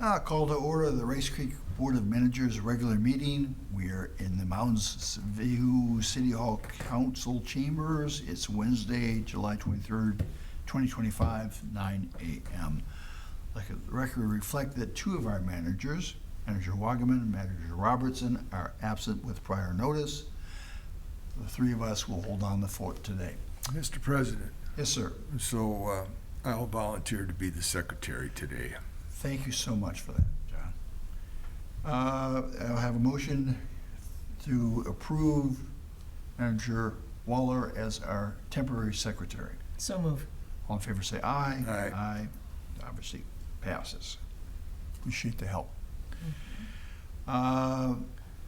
Call to order the Rice Creek Board of Managers regular meeting. We are in the Mounds View City Hall Council Chambers. It's Wednesday, July 23rd, 2025, 9 a.m. Let the record reflect that two of our managers, Manager Wagaman and Manager Robertson, are absent with prior notice. The three of us will hold on the fort today. Mr. President. Yes, sir. So I'll volunteer to be the secretary today. Thank you so much for that, John. I'll have a motion to approve Manager Waller as our temporary secretary. So move. All in favor say aye. Aye. Aye. Obviously passes. Appreciate the help.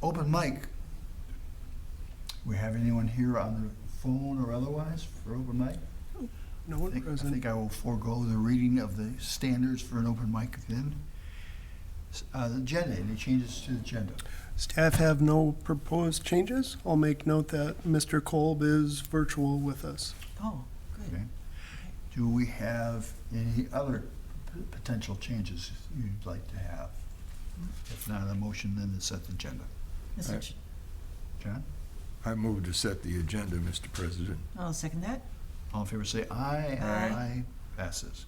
Open mic. We have anyone here on the phone or otherwise for open mic? No one I present. think I will forego the reading of the standards for an open mic then. The agenda, any changes to the agenda? Staff have no proposed changes. I'll make note that Mr. Kolb is virtual with us. Oh, good. Okay. Do we have any other potential changes you'd like to have? If not, a motion then to set the agenda. Mr. John? I move to set the agenda, Mr. President. I'll second that. All in favor say aye. Aye. Passes.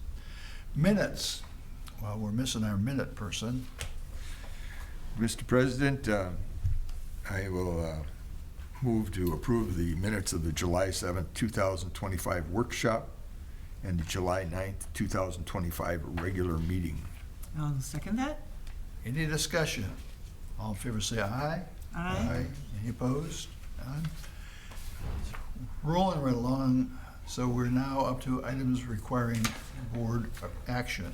Minutes. Well, we're missing our minute person. Mr. President, I will move to approve the minutes of the July 7th, 2025 workshop and the July 9th, 2025 regular meeting. I'll second that. Any discussion? All in favor say aye. Aye. Any opposed? None. Rolling right along, so we're now up to items requiring board action.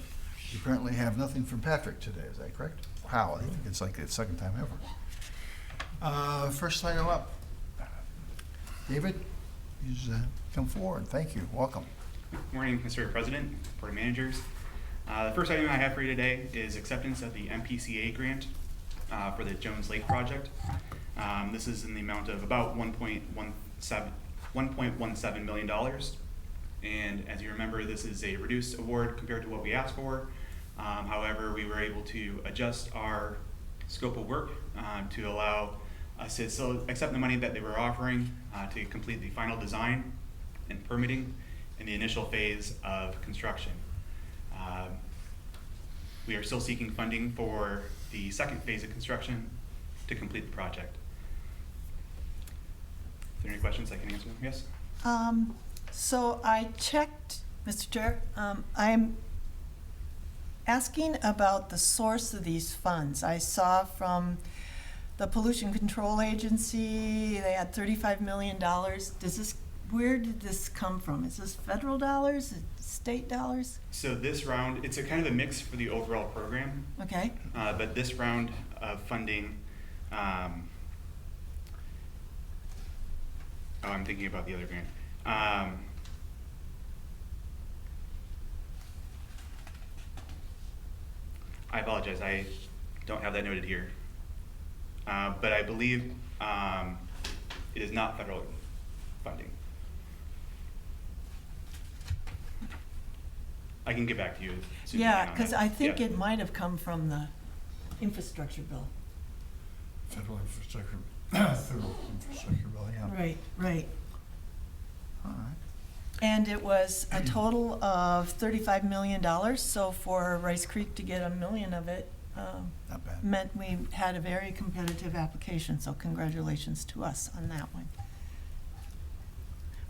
We apparently have nothing from Patrick today, is that correct? Wow, I think it's like the second time ever. First item up. David, please come forward. Thank you. Welcome. Good morning, Mr. President, board managers. The first item I have for you today is acceptance of the MPCA grant for the Jones Lake project. This is in the amount of about $1.17 million. And as you remember, this is a reduced award compared to what we asked for. However, we were able to adjust our scope of work to allow us to still accept the money that they were offering to complete the final design and permitting in the initial phase of construction. We are still seeking funding for the second phase of construction to complete the project. If there are any questions, I can answer them. Yes? So I checked, Mr. Chair, I'm asking about the source of these funds. I saw from the Pollution Control Agency, they had $35 million. Where did this come from? Is this federal dollars, state dollars? So this round, it's a kind of a mix for the overall program. Okay. But this round of funding, I'm thinking about the other grant. I apologize, I don't have that noted here. But I believe it is not federal funding. I can get back to you. as soon as Yeah, can on because that. I think Yeah. it might have come from the infrastructure bill. Federal infrastructure bill, yeah. Right, right. All right. And it was a total of $35 million, so for Rice Creek to get $1 million of it Not bad. meant we had a very competitive application, so congratulations to us on that one.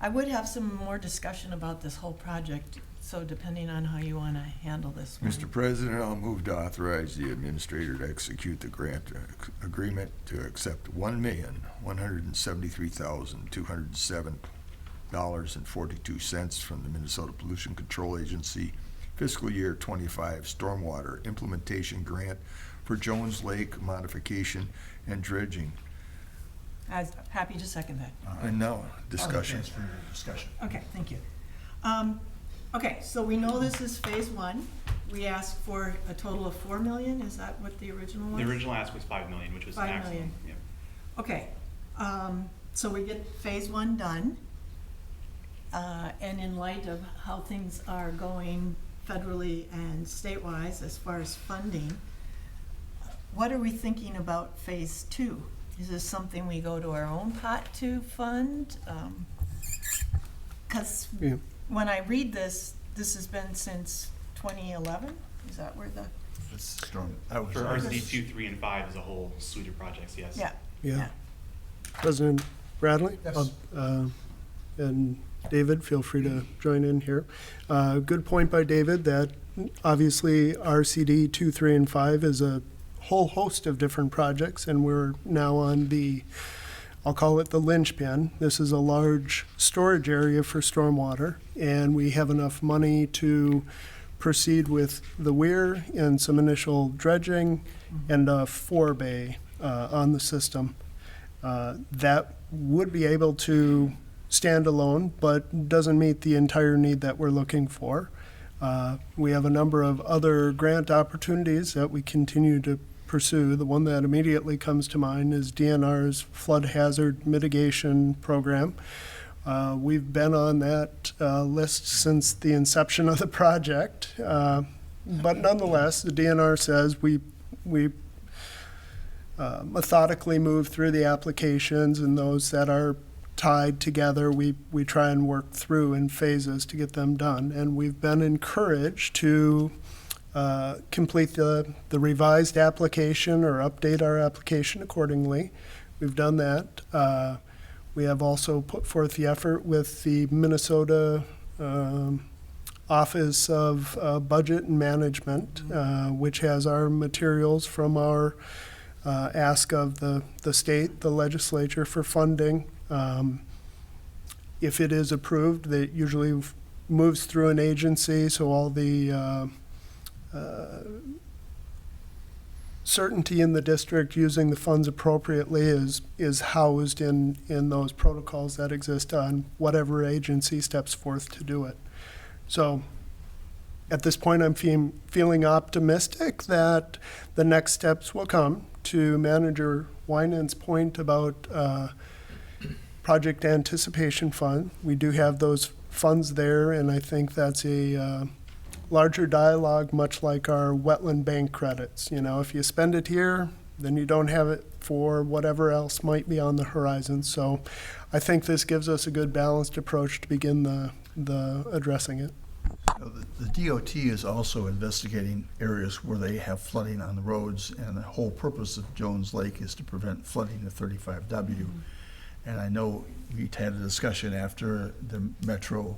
I would have some more discussion about this whole project, so depending on how you want to handle this one. Mr. President, I'll move to authorize the administrator to execute the grant agreement to accept $1,173,207.42 from the Minnesota Pollution Control Agency fiscal year 25 stormwater implementation grant for Jones Lake modification and dredging. I'm happy to second that. All right. And now, discussion. Thanks for your discussion. Okay, thank you. Okay, so we know this is phase one. We asked for a total of $4 million. Is that what the original was? The original ask was $5 million, which was the 5 maximum. million. Yeah. Okay, so we get phase one done. And in light of how things are going federally and statewide as far as funding, what are we thinking about phase two? Is this something we go to our own pot to fund? Because Yeah. when I read this, this has been since 2011? Is that where the, It's strong. That was For ours. RCD 2, 3, and 5 is a whole suite of projects, yes. yeah. Yeah. President Bradley? Yes. And David, feel free to join in here. Good point by David that obviously RCD 2, 3, and 5 is a whole host of different projects, and we're now on the, I'll call it the linchpin. This is a large storage area for stormwater, and we have enough money to proceed with the weir and some initial dredging and a forebay on the system. That would be able to stand alone, but doesn't meet the entire need that we're looking for. We have a number of other grant opportunities that we continue to pursue. The one that immediately comes to mind is DNR's flood hazard mitigation program. We've been on that list since the inception of the project, but nonetheless, the DNR says we methodically move through the applications, and those that are tied together, we try and work through in phases to get them done. And we've been encouraged to complete the revised application or update our application accordingly. We've done that. We have also put forth the effort with the Minnesota Office of Budget and Management, which has our materials from our ask of the state, the legislature for funding. If it is approved, that usually moves through an agency, so all the certainty in the district using the funds appropriately is housed in those protocols that exist on whatever agency steps forth to do it. So at this point, I'm feeling optimistic that the next steps will come. To Manager Winan's point about project anticipation fund, we do have those funds there, and I think that's a larger dialogue, much like our wetland bank credits. You know, if you spend it here, then you don't have it for whatever else might be on the horizon. So I think this gives us a good balanced approach to begin the addressing it. The DOT is also investigating areas where they have flooding on the roads, and the whole purpose of Jones Lake is to prevent flooding of 35W. And I know we had a discussion after the Metro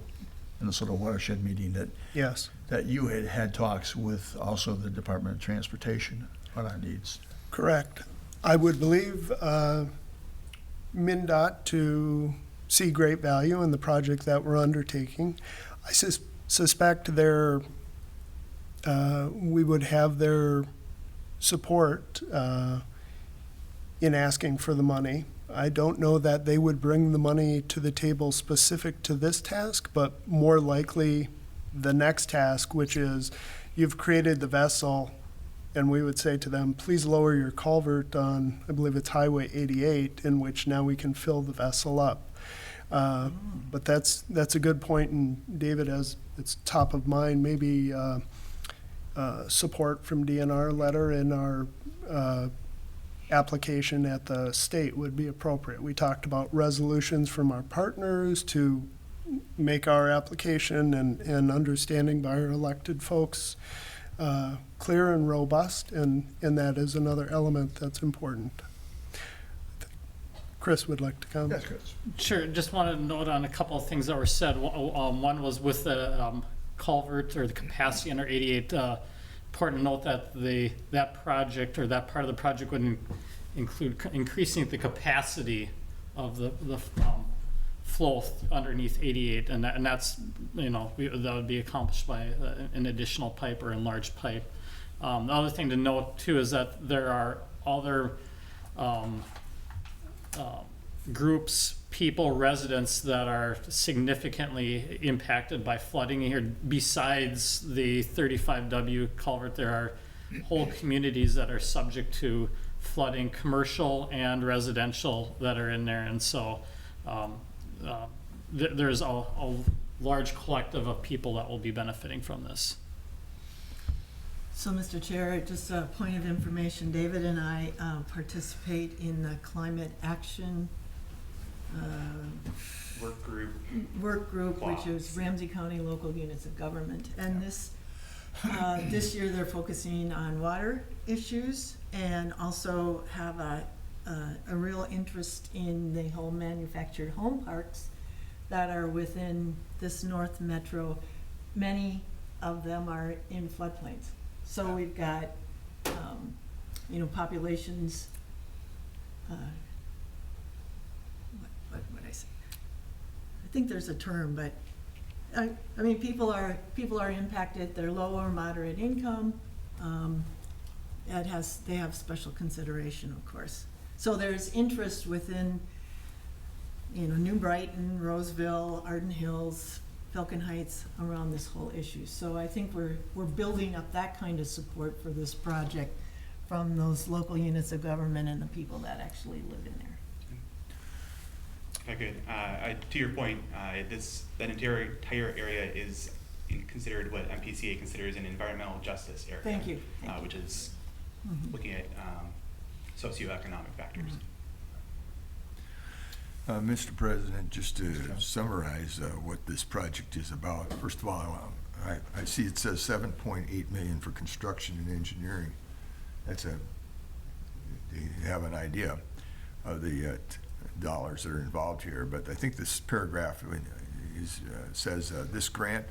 Minnesota Watershed meeting Yes. that you had talks with also the Department of Transportation on our needs. Correct. I would believe MnDOT to see great value in the project that we're undertaking. I suspect we would have their support in asking for the money. I don't know that they would bring the money to the table specific to this task, but more likely the next task, which is you've created the vessel, and we would say to them, please lower your culvert on, I believe it's Highway 88, in which now we can fill the vessel up. But that's a good point, and David, as it's top of mind, maybe support from DNR letter in our application at the state would be appropriate. We talked about resolutions from our partners to make our application and understanding by our elected folks clear and robust, and that is another element that's important. Chris would like to comment. Yes, Chris. Sure, just wanted to note on a couple of things that were said. One was with the culvert or the capacity under 88. Important to note that that project or that part of the project would include increasing the capacity of the flow underneath 88, and that's that would be accomplished by an additional pipe or enlarged pipe. The other thing to note too is that there are other groups, people, residents that are significantly impacted by flooding here. Besides the 35W culvert, there are whole communities that are subject to flooding, commercial and residential, that are in there. And so there's a large collective of people that will be benefiting from this. So, Mr. Chair, just a point of information, David and I participate in the climate action Work group. work group, which Wow. is Ramsey County Local Units of Government. And this year, they're focusing on water issues and also have a real interest in the whole manufactured home parks that are within this North Metro. Many of them are in floodplains. So we've got, populations, what would I say? I think there's a term, but, I mean, people are impacted, they're low or moderate income. They have special consideration, of course. So there's interest within, New Brighton, Roseville, Arden Hills, Falcon Heights around this whole issue. So I think we're building up that kind of support for this project from those local units of government and the people that actually live in there. Okay, good. To your point, that entire area is considered what MPCA considers an environmental justice area. Thank you. Which is Mhm. looking at socioeconomic factors. Mr. President, just to summarize what this project is about, first of all, I see it says $7.8 million for construction and engineering. You have an idea of the dollars that are involved here, but I think this paragraph says this grant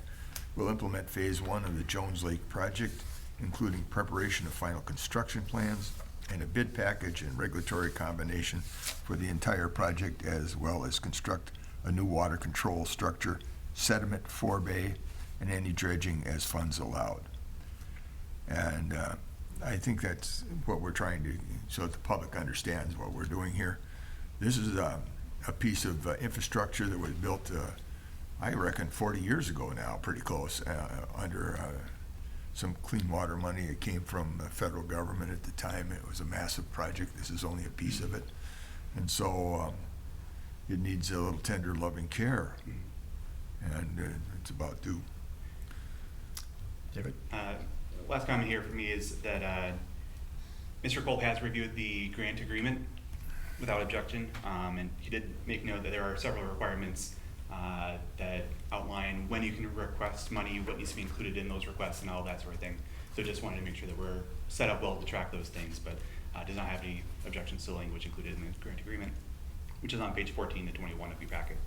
will implement phase 1 of the Jones Lake project, including preparation of final construction plans and a bid package and regulatory combination for the entire project, as well as construct a new water control structure, sediment forebay, and any dredging as funds allowed. And I think that's what we're trying to, so that the public understands what we're doing here. This is a piece of infrastructure that was built, I reckon, 40 years ago now, pretty close, under some clean water money. It came from the federal government at the time. It was a massive project. This is only a piece of it. And so it needs a little tender, loving care. And it's about due. David? Last comment here for me is that Mr. Cole has reviewed the grant agreement without objection, and he did make note that there are several requirements that outline when you can request money, what needs to be included in those requests, and all that sort of thing. So just wanted to make sure that we're set up well to track those things, but does not have any objections to the language included in the grant agreement, which is on page 14 to 21 of your packet.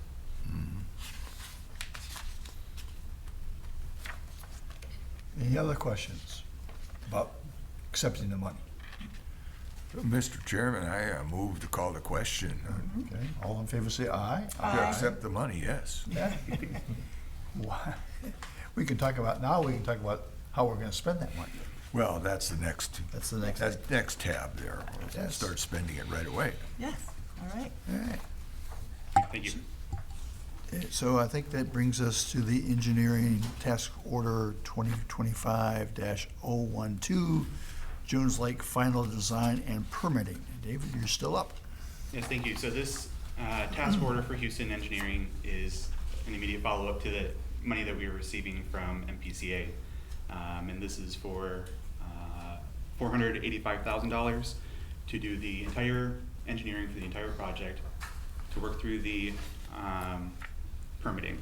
Any other questions about accepting the money? Mr. Chairman, I move to call the question. Okay, all in favor say aye. To accept the money, yes. Yeah. Why- We can talk about how we're gonna spend that money. Well, that's the next, That's the next that's next tab there. We'll Yes. start spending it right away. Yes, all right. All right. Thank you. So I think that brings us to the engineering task order 2025-012, Jones Lake final design and permitting. David, you're still up. Yes, thank you. So this task order for Houston Engineering is an immediate follow-up to the money that we were receiving from MPCA. And this is for $485,000 to do the entire engineering for the entire project, to work through the permitting.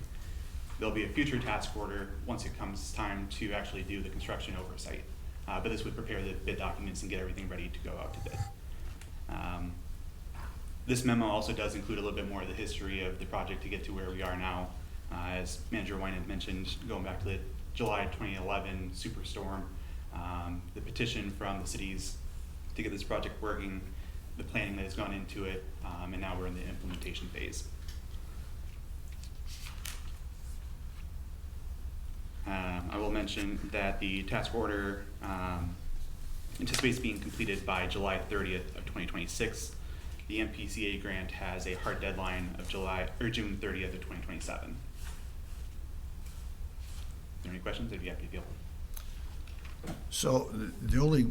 There'll be a future task order once it comes time to actually do the construction oversight. But this would prepare the bid documents and get everything ready to go out to bid. This memo also does include a little bit more of the history of the project to get to where we are now. As Manager Wine had mentioned, going back to the July 2011 superstorm, the petition from the cities to get this project working, the planning that has gone into it, and now we're in the implementation phase. I will mention that the task order anticipates being completed by July 30th of 2026. The MPCA grant has a hard deadline of June 30th of 2027. Are there any questions? I'd be happy to deal. So the only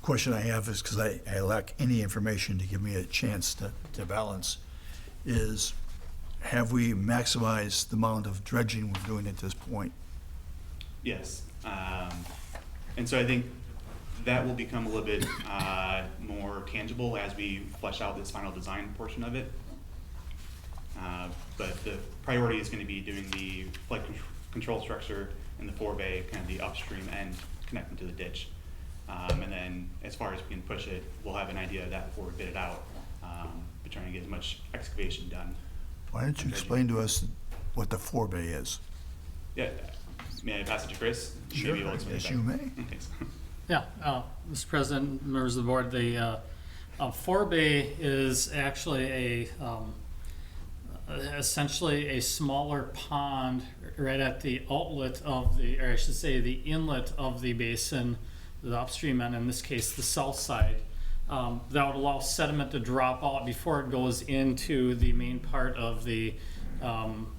question I have is, because I lack any information to give me a chance to balance, is have we maximized the amount of dredging we're doing at this point? Yes. And so I think That will become a little bit more tangible as we flesh out this final design portion of it. But the priority is going to be doing the flood control structure in the forebay, kind of the upstream end connecting to the ditch. And then as far as we can push it, we'll have an idea of that before we bid it out. But trying to get as much excavation done. Why don't you explain to us what the forebay is? Yeah, may I pass it to Chris? Sure, Maybe he'll explain it yes, you better. may. Thanks. Yeah, Mr. President, members of the board, the forebay is actually essentially a smaller pond right at the outlet of the, or I should say the inlet of the basin, the upstream end, in this case the south side. That would allow sediment to drop out before it goes into the main part of the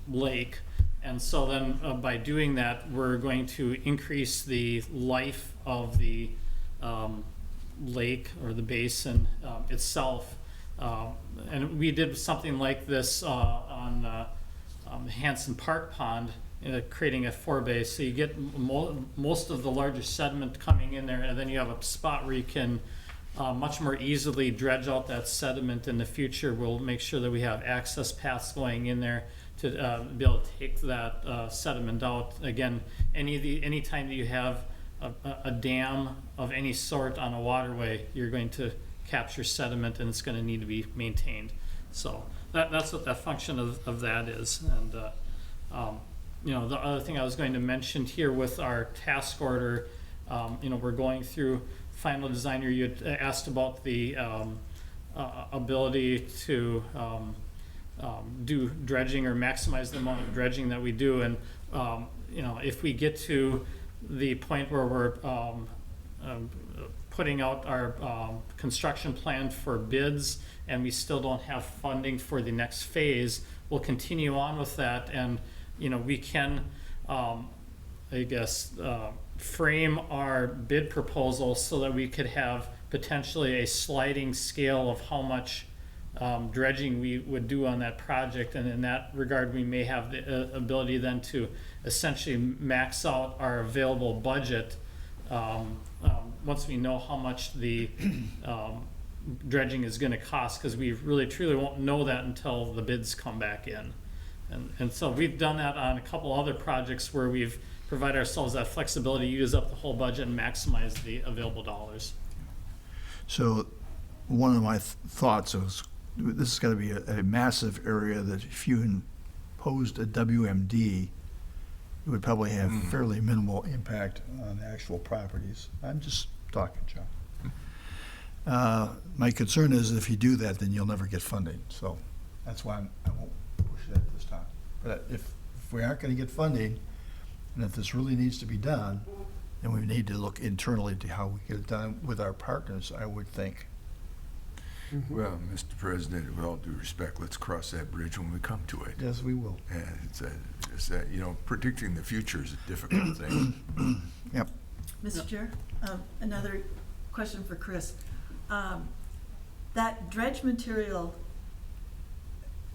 lake. And so then by doing that, we're going to increase the life of the lake or the basin itself. And we did something like this on Hanson Park Pond, creating a forebay. So you get most of the larger sediment coming in there, and then you have a spot where you can much more easily dredge out that sediment in the future. We'll make sure that we have access paths going in there to be able to take that sediment out. Again, any time that you have a dam of any sort on a waterway, you're going to capture sediment, and it's going to need to be maintained. So that's what that function of that is. And you know, the other thing I was going to mention here with our task order, you know, we're going through final design. You had asked about the ability to do dredging or maximize the amount of dredging that we do. And you know, if we get to the point where we're putting out our construction plan for bids and we still don't have funding for the next phase, we'll continue on with that. And you know, we can I guess frame our bid proposal so that we could have potentially a sliding scale of how much dredging we would do on that project. And in that regard, we may have the ability then to essentially max out our available budget once we know how much the dredging is going to cost, because we really truly won't know that until the bids come back in. And so we've done that on a couple other projects where we've provided ourselves that flexibility to use up the whole budget and maximize the available dollars. So one of my thoughts is this is going to be a massive area that if you imposed a WMD, it would probably have fairly minimal impact on the actual properties. I'm just talking, John. My concern is if you do that, then you'll never get funding. So that's why I won't push that this time. But if we aren't going to get funding, and if this really needs to be done, then we need to look internally to how we get it done with our partners, I would think. Well, Mr. President, with all due respect, let's cross that bridge when we come to it. Yes, we will. And you know, predicting the future is a difficult thing. Yep. Mr. Chair, another question for Chris. That dredge material,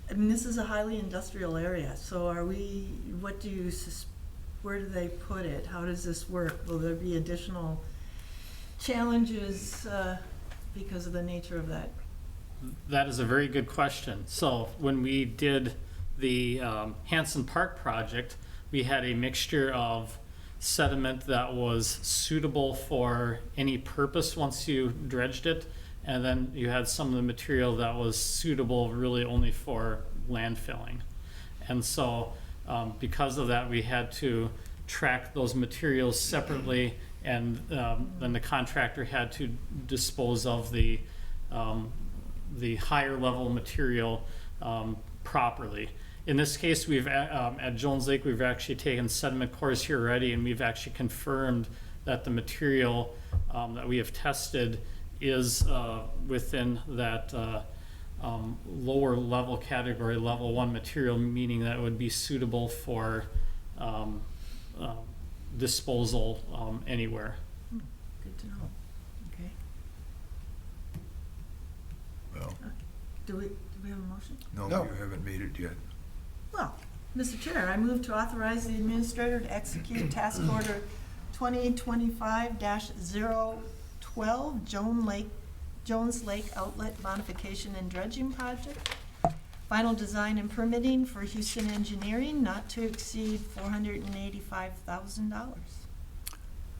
I mean, this is a highly industrial area, so what do you, where do they put it? How does this work? Will there be additional challenges because of the nature of that? That is a very good question. So when we did the Hanson Park project, we had a mixture of sediment that was suitable for any purpose once you dredged it, and then you had some of the material that was suitable really only for landfilling. And so because of that, we had to track those materials separately, and then the contractor had to dispose of the higher level material properly. In this case, we've at Jones Lake, we've actually taken sediment cores here already, and we've actually confirmed that the material that we have tested is within that lower level category, level 1 material, meaning that it would be suitable for disposal anywhere. Good to know. Okay. Well, Do we have a motion? no, No. you haven't made it yet. Well, Mr. Chair, I move to authorize the administrator to execute task order 2025-012 12, Jones Lake Outlet Modification and Dredging Project. Final design and permitting for Houston Engineering, not to exceed $485,000.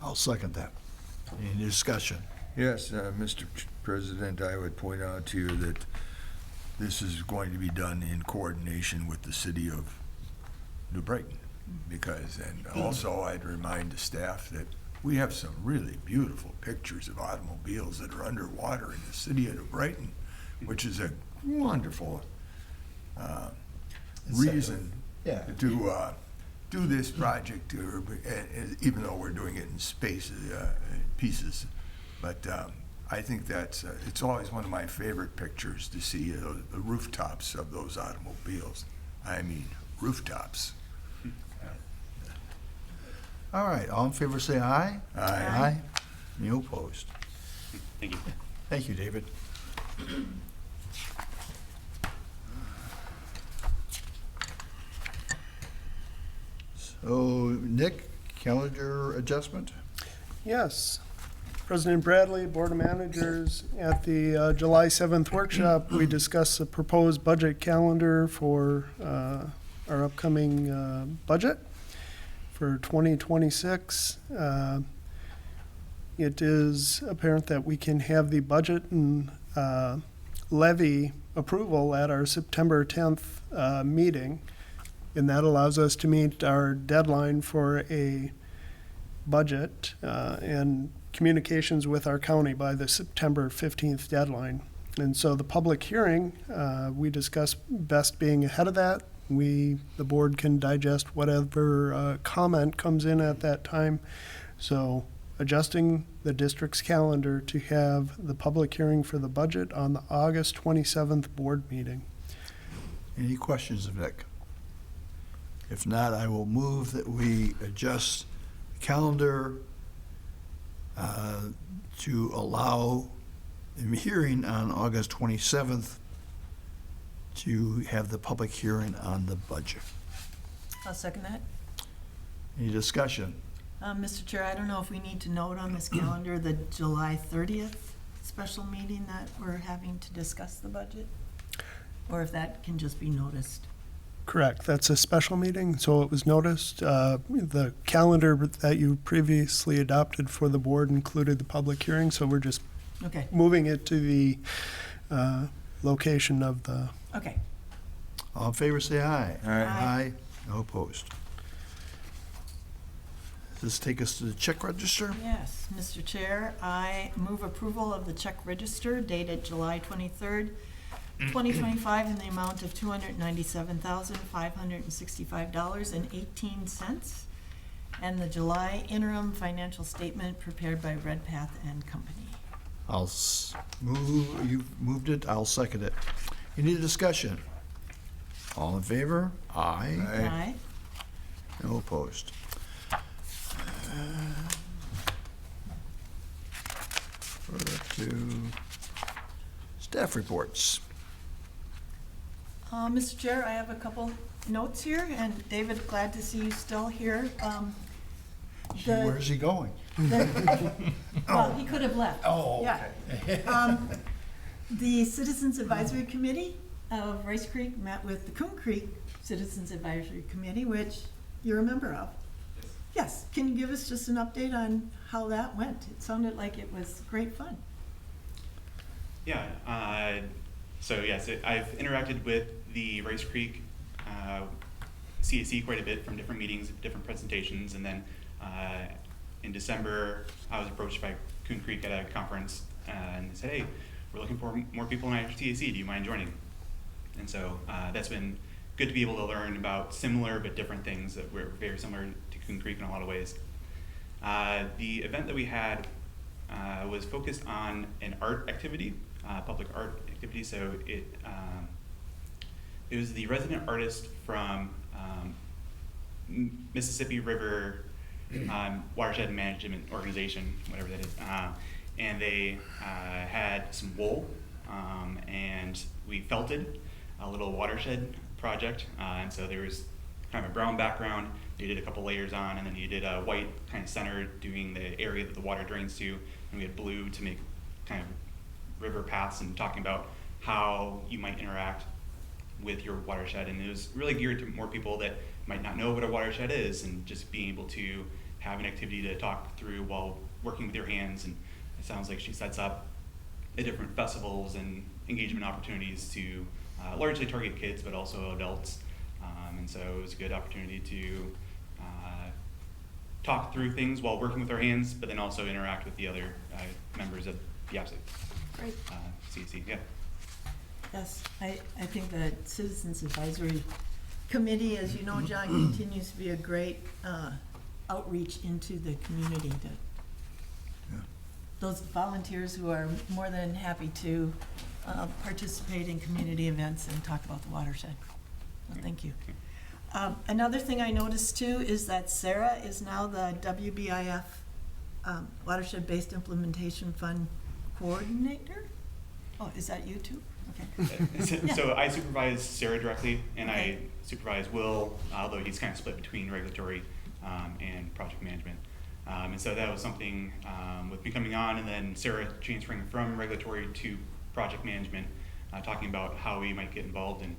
I'll second that. Any discussion? Yes, Mr. President, I would point out to you that this is going to be done in coordination with the city of New Brighton. Because, and also I'd remind the staff that we have some really beautiful pictures of automobiles that are underwater in the city of New Brighton, which is a wonderful reason Yeah. to do this project, even though we're doing it in pieces. But I think that's, it's always one of my favorite pictures to see the rooftops of those automobiles. I mean, rooftops. All right, all in favor, say aye. Aye. Aye. Any opposed? Thank you. Thank you, David. So, Nick, calendar adjustment? Yes. President Bradley, Board of Managers, at the July 7th workshop, we discussed the proposed budget calendar for our upcoming budget for 2026. It is apparent that we can have the budget and levy approval at our September 10th meeting, and that allows us to meet our deadline for a budget and communications with our county by the September 15th deadline. And so the public hearing, we discussed best being ahead of that. The board can digest whatever comment comes in at that time. So adjusting the district's calendar to have the public hearing for the budget on the August 27th board meeting. Any questions of Nick? If not, I will move that we adjust the calendar to allow the hearing on August 27th to have the public hearing on the budget. I'll second that. Any discussion? Mr. Chair, I don't know if we need to note on this calendar the July 30th special meeting that we're having to discuss the budget, or if that can just be noticed. Correct. That's a special meeting, so it was noticed. The calendar that you previously adopted for the board included the public hearing, so we're just Okay, moving it to the location of the. okay. All in favor, say aye. Aye. Aye. No opposed. Does this take us to the check register? Yes, Mr. Chair, I move approval of the check register dated July 23rd, 2025 in the amount of $297,565.18, and the July interim financial statement prepared by Redpath and Company. I'll move, you've moved it, I'll second it. Any discussion? All in favor? Aye. Aye. No opposed. Further to staff reports. Mr. Chair, I have a couple notes here, and David, glad to see you still here. The- Where's he going? Well, he could have left. Oh, Yeah. The Citizens Advisory Committee of Rice Creek met with the Coon Creek Citizens Advisory Committee, which you're a member of. Yes, can you give us just an update on how that went? It sounded like it was great fun. Yeah, so yes, I've interacted with the Rice Creek CAC quite a bit from different meetings, different presentations, and then in December, I was approached by Coon Creek at a conference, and they said, hey, we're looking for more people in our CAC, do you mind joining? And so that's been good to be able to learn about similar but different things that were very similar to Coon Creek in a lot of ways. The event that we had was focused on an art activity, public art activity. So it was the resident artist from Mississippi River Watershed Management Organization, whatever that is, and they had some wool, and we felted a little watershed project, and so there was kind of a brown background. You did a couple layers on, and then you did a white kind of center doing the area that the water drains to, and we had blue to make kind of river paths and talking about how you might interact with your watershed. And it was really geared to more people that might not know what a watershed is, and just being able to have an activity to talk through while working with your hands. And it sounds like she sets up the different festivals and engagement opportunities to largely target kids, but also adults. And so it was a good opportunity to talk through things while working with our hands, but then also interact with the other members of the Great. CAC. Yeah. Yes, I think the Citizens Advisory Committee, as you know, John, continues to be a great outreach into the community. Those volunteers who are more than happy to participate in community events and talk about the watershed. Well, thank you. Another thing I noticed too is that Sarah is now the WBIF Watershed-Based Implementation Fund Coordinator. Oh, is that you too? Okay. So I supervise Sarah directly, and Okay. I supervise Will, although he's kind of split between regulatory and project management. And so that was something with me coming on, and then Sarah transferring from regulatory to project management, talking about how we might get involved in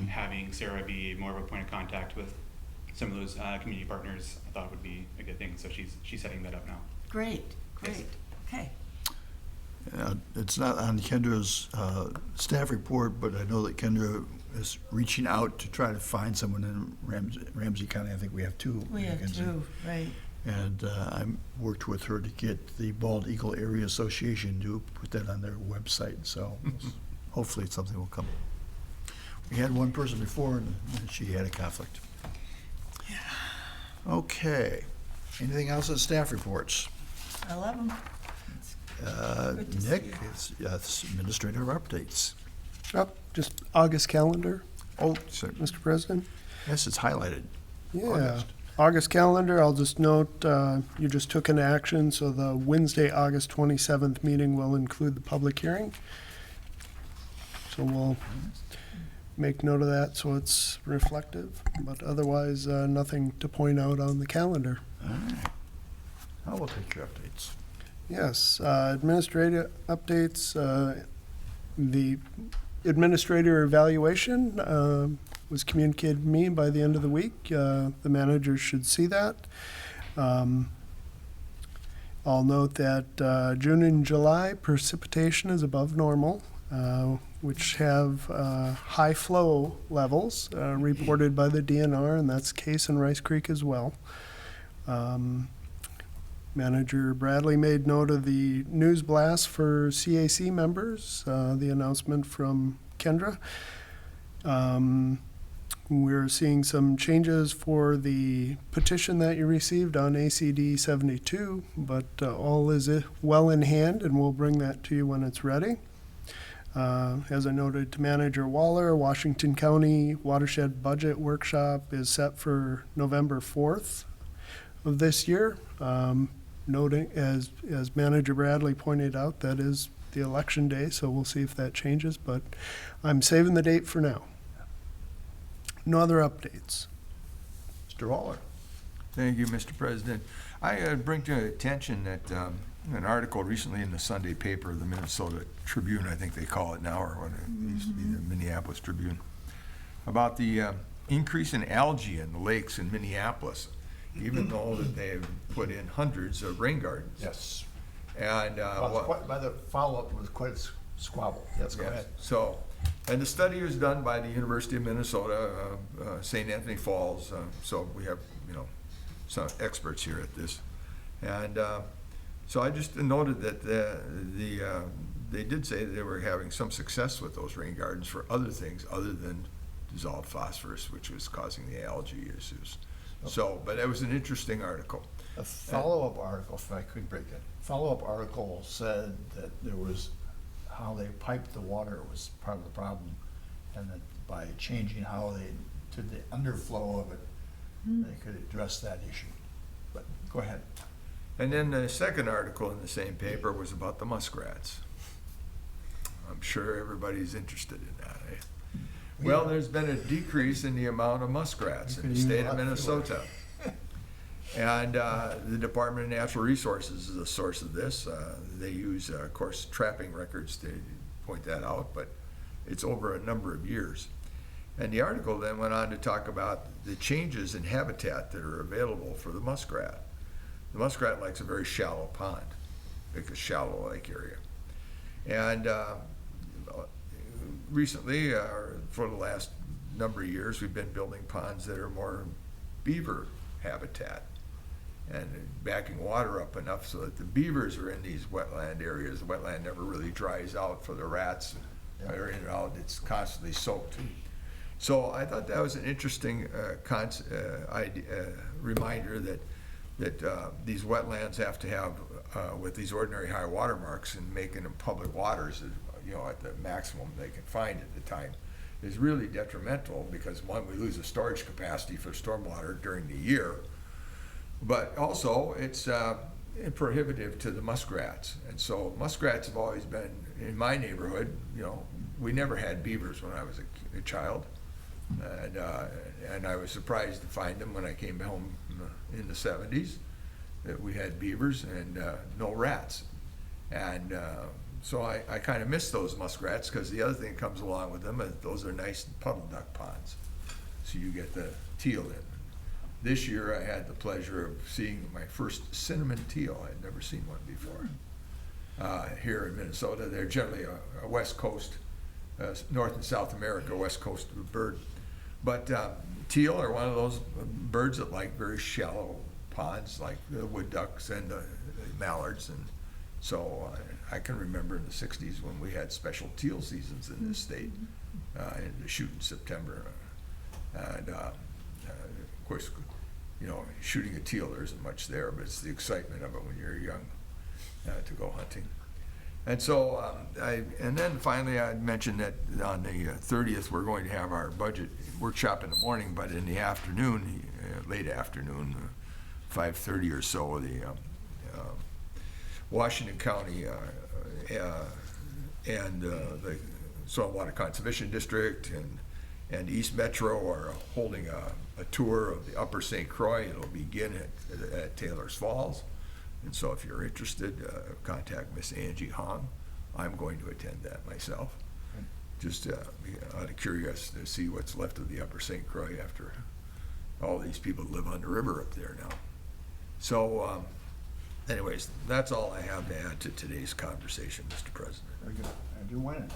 having Sarah be more of a point of contact with some of those community partners. I thought would be a good thing. So she's setting that up now. Great, Yes. great. Okay. It's not on Kendra's staff report, but I know that Kendra is reaching out to try to find someone in Ramsey County. I think we have two. We have vacancies. two, right. And I worked with her to get the Bald Eagle Area Association to put that on their website, so hopefully it's something will come. We had one person before, and she had a conflict. Okay. Anything else on staff reports? I love them. Good to see Nick, you. it's administrative updates. Oh, just August calendar, Oh, sorry. Mr. President. Yes, it's highlighted. Yeah, August. August calendar, I'll just note, you just took an action, so the Wednesday, August 27th meeting will include the public hearing. So we'll make note of that so it's reflective, but otherwise, nothing to point out on the calendar. All right. I will take your updates. Yes, administrative updates, the administrator evaluation was communicated to me by the end of the week. The manager should see that. I'll note that June and July precipitation is above normal, which have high flow levels reported by the DNR, and that's the case in Rice Creek as well. Manager Bradley made note of the news blast for CAC members, the announcement from Kendra. We're seeing some changes for the petition that you received on ACD 72, but all is well in hand, and we'll bring that to you when it's ready. As I noted to Manager Waller, Washington County Watershed Budget Workshop is set for November 4th of this year. Noting, as Manager Bradley pointed out, that is the election day, so we'll see if that changes, but I'm saving the date for now. No other updates. Mr. Waller. Thank you, Mr. President. I bring to your attention that an article recently in the Sunday paper, the Minnesota Tribune, I think they call it now, or what it used to be the Minneapolis Tribune, about the increase in algae in the lakes in Minneapolis, even though that they've put in hundreds of rain gardens. Yes. And By the follow-up was quite a squabble. Yes, go ahead. So, and the study was done by the University of Minnesota, St. Anthony Falls. So we have, some experts here at this. And so I just noted that they did say that they were having some success with those rain gardens for other things other than dissolved phosphorus, which was causing the algae issues. So, but it was an interesting article. A follow-up article, if I could break that, follow-up article said that there was, how they piped the water was part of the problem, and that by changing how they did the underflow of it, they could address that issue. But go ahead. And then the second article in the same paper was about the muskrats. I'm sure everybody's interested in that, eh? Well, there's been a decrease in the amount of muskrats in the state of Minnesota. And the Department of Natural Resources is a source of this. They use, of course, trapping records to point that out, but it's over a number of years. And the article then went on to talk about the changes in habitat that are available for the muskrat. The muskrat likes a very shallow pond, like a shallow lake area. And recently, for the last number of years, we've been building ponds that are more beaver habitat and backing water up enough so that the beavers are in these wetland areas. The wetland never really dries out for the rats. They're in and out, it's constantly soaked. So I thought that was an interesting reminder that these wetlands have to have, with these ordinary high water marks and making them public waters, at the maximum they can find at the time, is really detrimental because, one, we lose the storage capacity for stormwater during the year, but also it's prohibitive to the muskrats. And so muskrats have always been, in my neighborhood, we never had beavers when I was a child. And I was surprised to find them when I came home in the 70s, that we had beavers and no rats. And so I kind of miss those muskrats, because the other thing that comes along with them is those are nice puddle duck ponds. So you get the teal in. This year I had the pleasure of seeing my first cinnamon teal. I'd never seen one before. Here in Minnesota, they're generally a West Coast, North and South America, West Coast bird. But teal are one of those birds that like very shallow ponds, like the wood ducks and the mallards. And so I can remember in the 60s when we had special teal seasons in this state, and to shoot in September. And of course, shooting a teal, there isn't much there, but it's the excitement of it when you're young to go hunting. And so, and then finally I mentioned that on the 30th, we're going to have our budget workshop in the morning, but in the afternoon, late afternoon, 5:30 or so, the Washington County and the Saltwater Conservation District and East Metro are holding a tour of the Upper St. Croix. It'll begin at Taylor's Falls. And so if you're interested, contact Miss Angie Hong. I'm going to attend that myself. Just out of curiosity to see what's left of the Upper St. Croix after all these people live on the river up there now. So anyways, that's all I have to add to today's conversation, Mr. President. Very good. Andrew Wennon.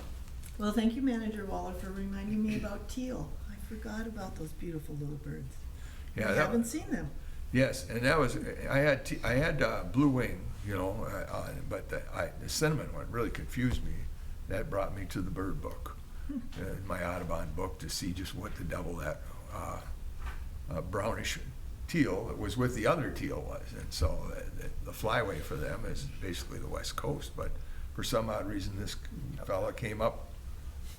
Well, thank you, Manager Waller, for reminding me about teal. I forgot about those beautiful little birds. Yeah, I haven't seen them. Yes, and that was, I had blue wing, but the cinnamon one really confused me. That brought me to the bird book, my Audubon book, to see just what the devil that brownish teal that was with the other teal was. And so the flyway for them is basically the West Coast, but for some odd reason this fella came up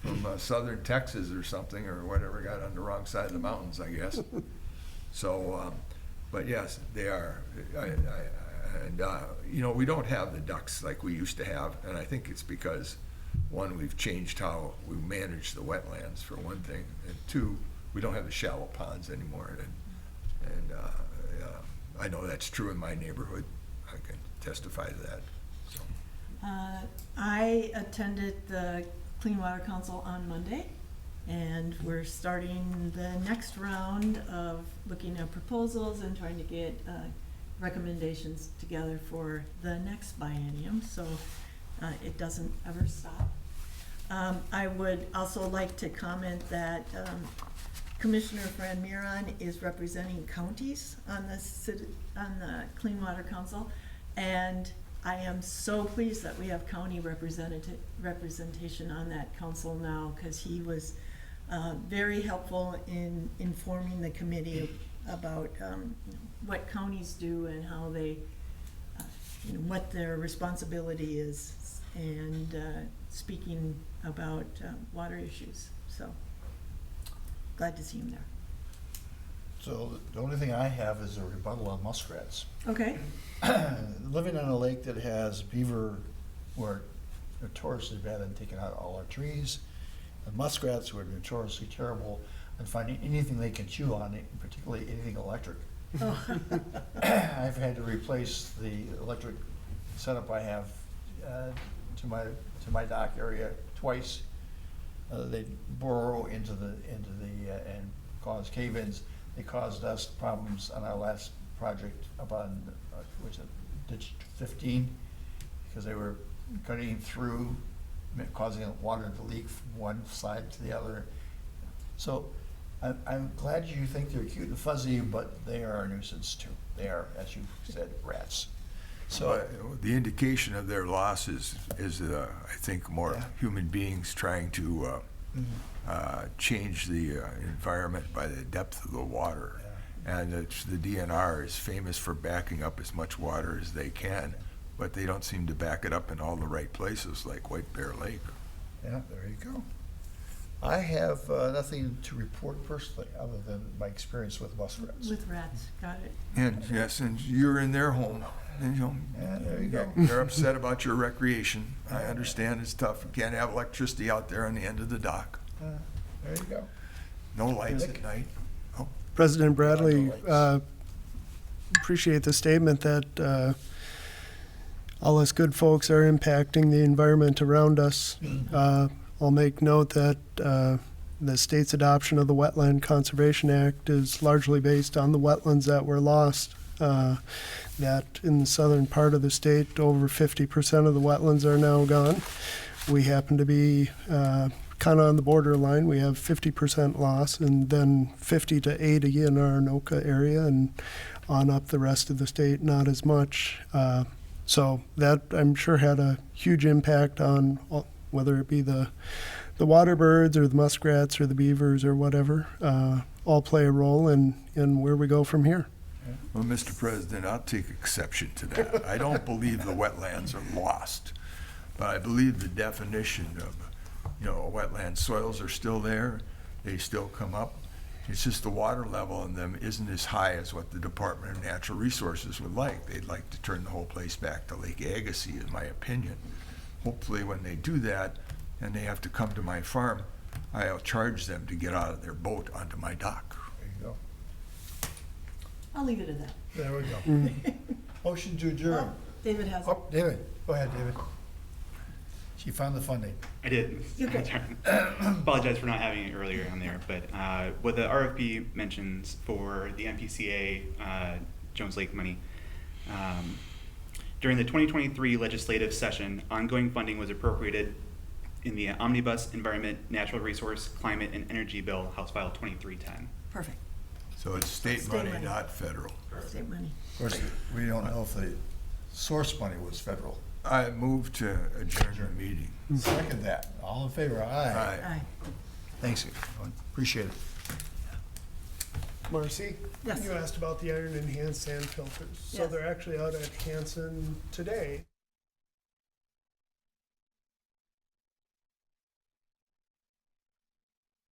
from southern Texas or something or whatever, got on the wrong side of the mountains, I guess. So, but yes, they are, we don't have the ducks like we used to have, and I think it's because, one, we've changed how we manage the wetlands, for one thing, and two, we don't have the shallow ponds anymore, and I know that's true in my neighborhood. I can testify to that. So. I attended the Clean Water Council on Monday, and we're starting the next round of looking at proposals and trying to get recommendations together for the next biennium, so it doesn't ever stop. I would also like to comment that Commissioner Fran Miron is representing counties on the Clean Water Council, and I am so pleased that we have county representation on that council now, because he was very helpful in informing the committee about what counties do and how they, what their responsibility is, and speaking about water issues. So glad to see him there. So the only thing I have is a rebuttal on muskrats. Okay. Living on a lake that has beaver, where notoriously bad and taking out all our trees, The muskrats were notoriously terrible at finding anything they can chew on, particularly anything electric. I've had to replace the electric setup I have to my dock area twice. They burrow into the and cause cave-ins. They caused us problems on our last project up on which is ditch 15, because they were cutting through, causing water to leak from one side to the other. So I'm glad you think they're cute and fuzzy, but they are a nuisance too. They are, as you said, rats. So The indication of their loss is I think, more Yeah. human beings trying to change the environment by the depth of the water. And the DNR is famous for backing up as much water as they can, but they don't seem to back it up in all the right places, like White Bear Lake. yeah, there you go. I have nothing to report personally, other than my experience with muskrats. With rats, got it. And yes, and you're in their home, and Yeah, there you go. they're upset about your recreation. I understand it's tough. You can't have electricity out there on the end of the dock. There you go. No lights Nick? at night. President Bradley, Like appreciate the statement that all us good folks are impacting the environment around us. I'll make note that the state's adoption of the Wetland Conservation Act is largely based on the wetlands that were lost. That in the southern part of the state, over 50% of the wetlands are now gone. We happen to be kind of on the borderline. We have 50% loss, and then 50 to 80 in our Anoka area, and on up the rest of the state, not as much. So that, I'm sure, had a huge impact on whether it be the water birds or the muskrats or the beavers or whatever, all play a role in where we go from here. Well, Mr. President, I'll take exception to that. I don't believe the wetlands are lost, but I believe the definition of, wetland soils are still there. They still come up. It's just the water level in them isn't as high as what the Department of Natural Resources would like. They'd like to turn the whole place back to Lake Agassiz, in my opinion. Hopefully when they do that and they have to come to my farm, I'll charge them to get out of their boat onto my dock. There you go. I'll leave it at that. There we go. Motion to adjourn. David has it. Oh, David, go ahead, David. She found the funding. I did. Okay. Apologize for not having it earlier on there, but what the RFP mentions for the MPCA Jones Lake money, during the 2023 legislative session, ongoing funding was appropriated in the Omnibus Environment, Natural Resource, Climate, and Energy Bill, House File 2310. Perfect. So it's state State money, money. not federal. State money. Of course, we don't know if the source money was federal. I move to adjourn the meeting. Second that. All in favor? Aye. Aye. Aye. Thanks, everyone. Appreciate it. Marcy? Yes. You asked about the iron enhanced sand filters. So Yes. they're actually out at Hanson today.